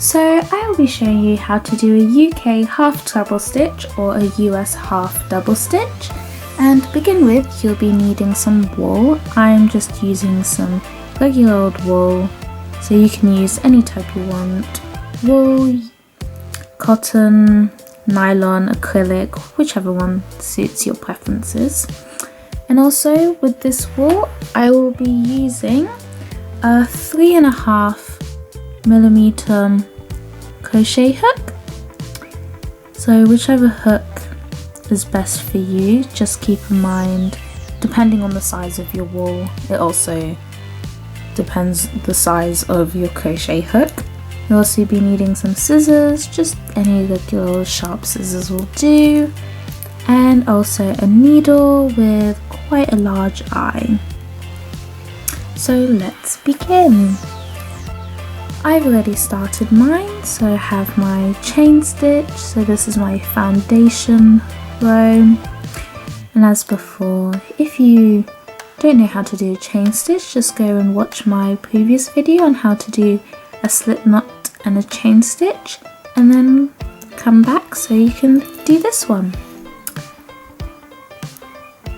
So I will be showing you how to do a UK half treble stitch or a US half double stitch. And to begin with, you'll be needing some wool. I'm just using some regular old wool, so you can use any type you want. Wool, cotton, nylon, acrylic, whichever one suits your preferences. And also with this wool, I will be using a 3.5mm crochet hook. So whichever hook is best for you, just keep in mind, depending on the size of your wool, it also depends the size of your crochet hook. You'll also be needing some scissors, just any regular sharp scissors will do, and also a needle with quite a large eye. So let's begin. I've already started mine, so I have my chain stitch, so this is my foundation row. And as before, if you don't know how to do a chain stitch, just go and watch my previous video on how to do a slip knot and a chain stitch, and then come back so you can do this one.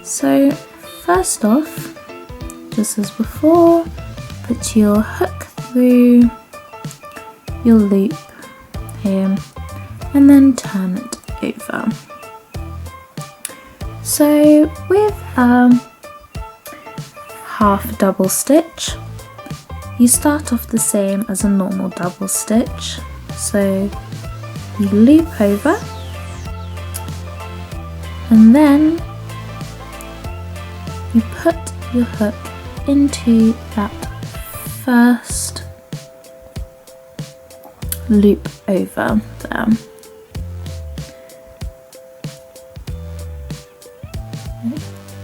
So first off, just as before, put your hook through your loop here and then turn it over. So with half double stitch, you start off the same as a normal double stitch. So you loop over and then you put your hook into that first loop over there.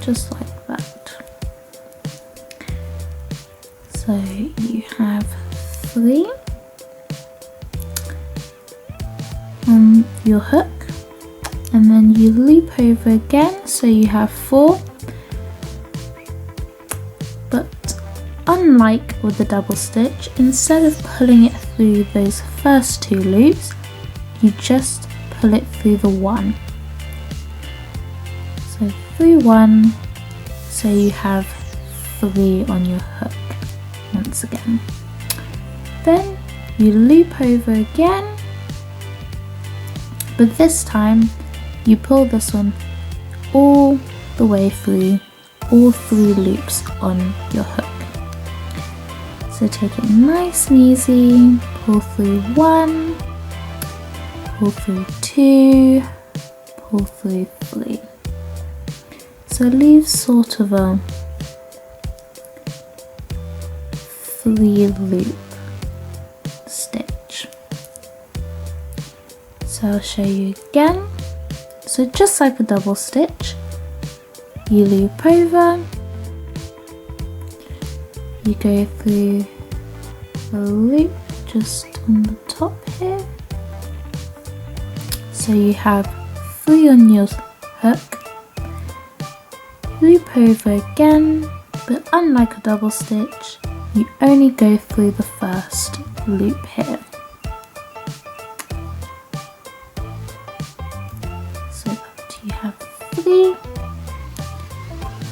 Just like that. So you have 3 on your hook, and then you loop over again, so you have 4. But unlike with the double stitch, instead of pulling it through those first 2 loops, you just pull it through the one. So through 1, so you have 3 on your hook once again. Then you loop over again, but this time you pull this one all the way through all 3 loops on your hook. So take it nice and easy, pull through 1, pull through 2, pull through 3. So leave sort of a 3 loop stitch. So I'll show you again. So just like a double stitch, you loop over, you go through a loop just on the top here. So you have 3 on your hook, loop over again, but unlike a double stitch, you only go through the first loop here. So that you have 3,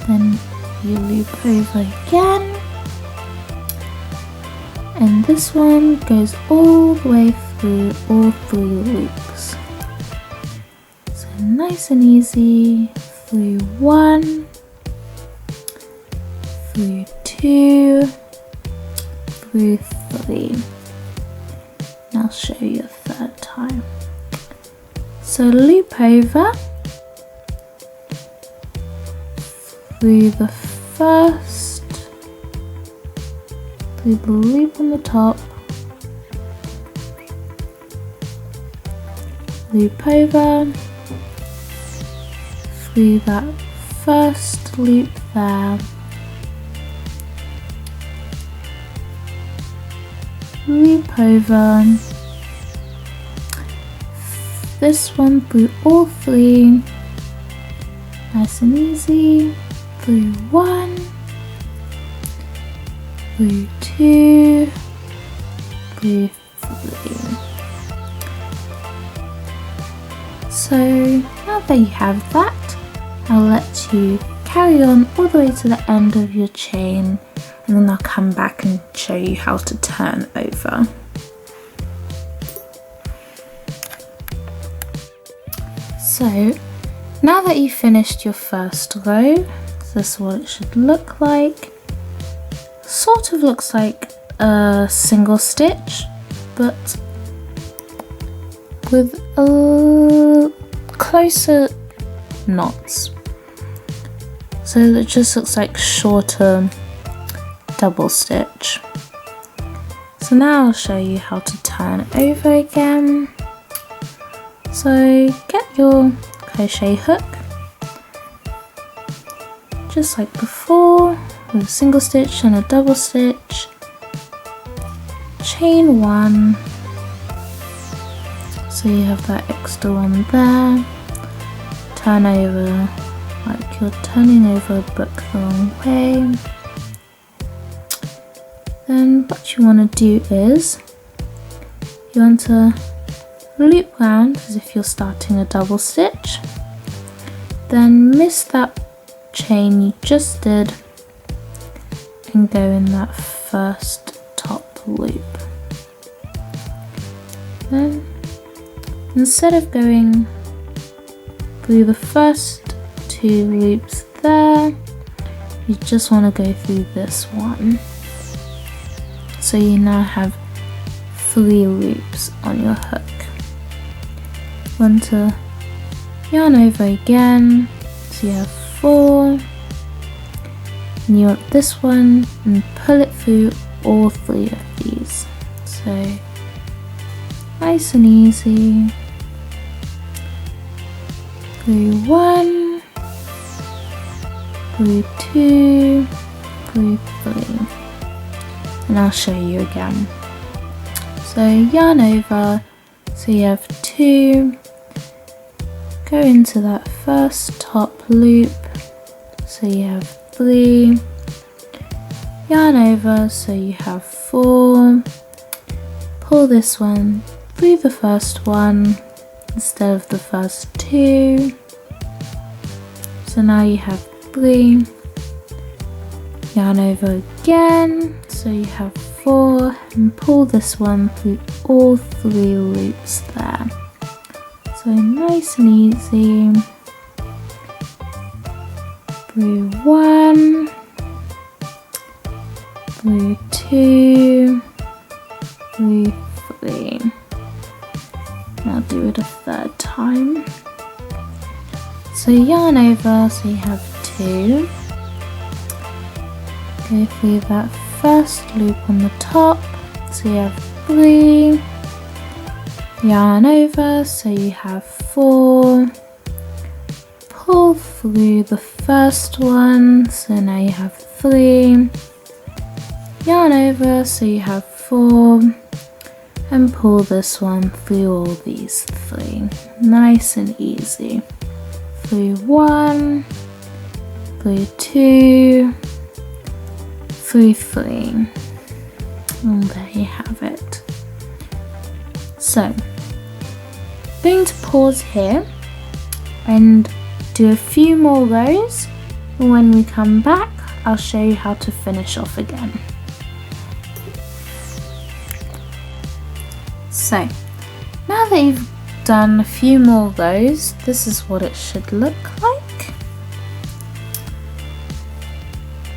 then you loop over again, and this one goes all the way through all 3 loops. So nice and easy, through 1, through 2, through 3. And I'll show you a third time. So loop over through the first, through the loop on the top, loop over through that first loop there, loop over this one through all 3, nice and easy, through 1, through 2, through 3. So now that you have that, I'll let you carry on all the way to the end of your chain, and then I'll come back and show you how to turn over. So now that you've finished your first row, this is what it should look like. Sort of looks like a single stitch, but with closer knots. So it just looks like shorter double stitch. So now I'll show you how to turn over again. So get your crochet hook, just like before, with a single stitch and a double stitch, chain one, so you have that extra one there, turn over like you're turning over a book the wrong way. Then what you want to do is you want to loop round as if you're starting a double stitch, then miss that chain you just did and go in that first top loop. Then instead of going through the first two loops there, you just want to go through this one. So you now have 3 loops on your hook. Want to yarn over again, so you have 4, and you want this one and pull it through all 3 of these. So nice and easy. Through 1, through 2, through 3, and I'll show you again. So yarn over, so you have 2, go into that first top loop, so you have 3, yarn over, so you have 4, pull this one through the first one instead of the first 2, so now you have 3, yarn over again, so you have 4, and pull this one through all 3 loops there. So nice and easy. Through 1, through 2, through 3. And I'll do it a third time. So yarn over, so you have 2. Go through that first loop on the top, so you have 3, yarn over, so you have 4, pull through the first one, so now you have 3, yarn over, so you have 4, and pull this one through all these 3. Nice and easy. Through 1, through 2, through 3, and there you have it. So I'm going to pause here and do a few more rows, and when we come back I'll show you how to finish off again. So now that you've done a few more rows, this is what it should look like.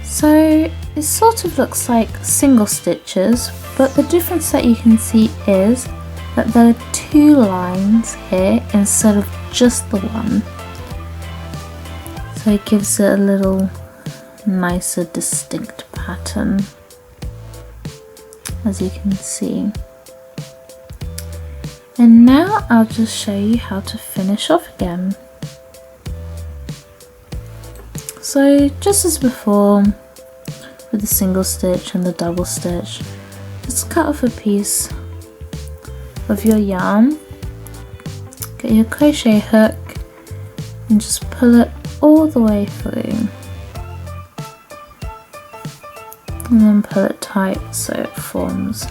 So it sort of looks like single stitches, but the difference that you can see is that there are 2 lines here instead of just the one. So it gives it a little nicer, distinct pattern, as you can see. And now I'll just show you how to finish off again. So just as before, with the single stitch and the double stitch, just cut off a piece of your yarn, get your crochet hook and just pull it all the way through, and then pull it tight so it forms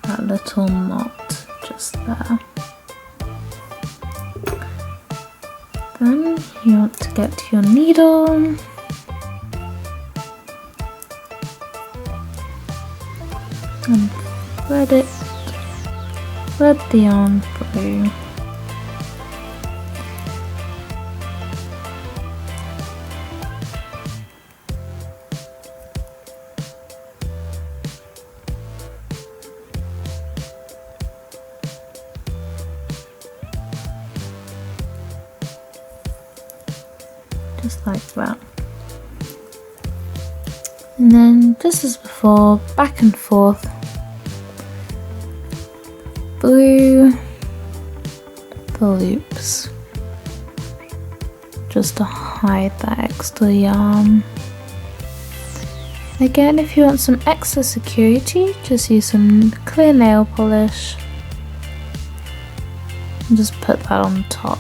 that little knot just there. You want to get your needle and thread the yarn through. Just like that. And then just as before, back and forth through the loops, just to hide that extra yarn. Again, if you want some extra security, just use some clear nail polish and just put that on top.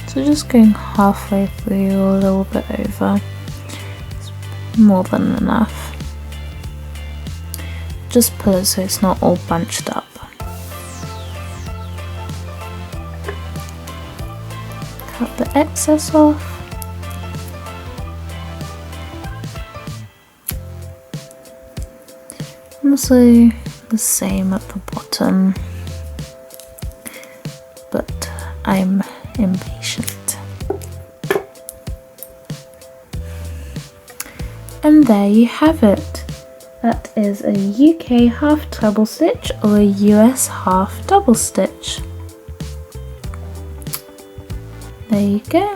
So just going halfway through or a little bit over, it's more than enough. Just pull it so it's not all bunched up. Cut the excess off. Also the same at the bottom, but I'm impatient. And there you have it. That is a UK half treble stitch or a US half double stitch. There you go.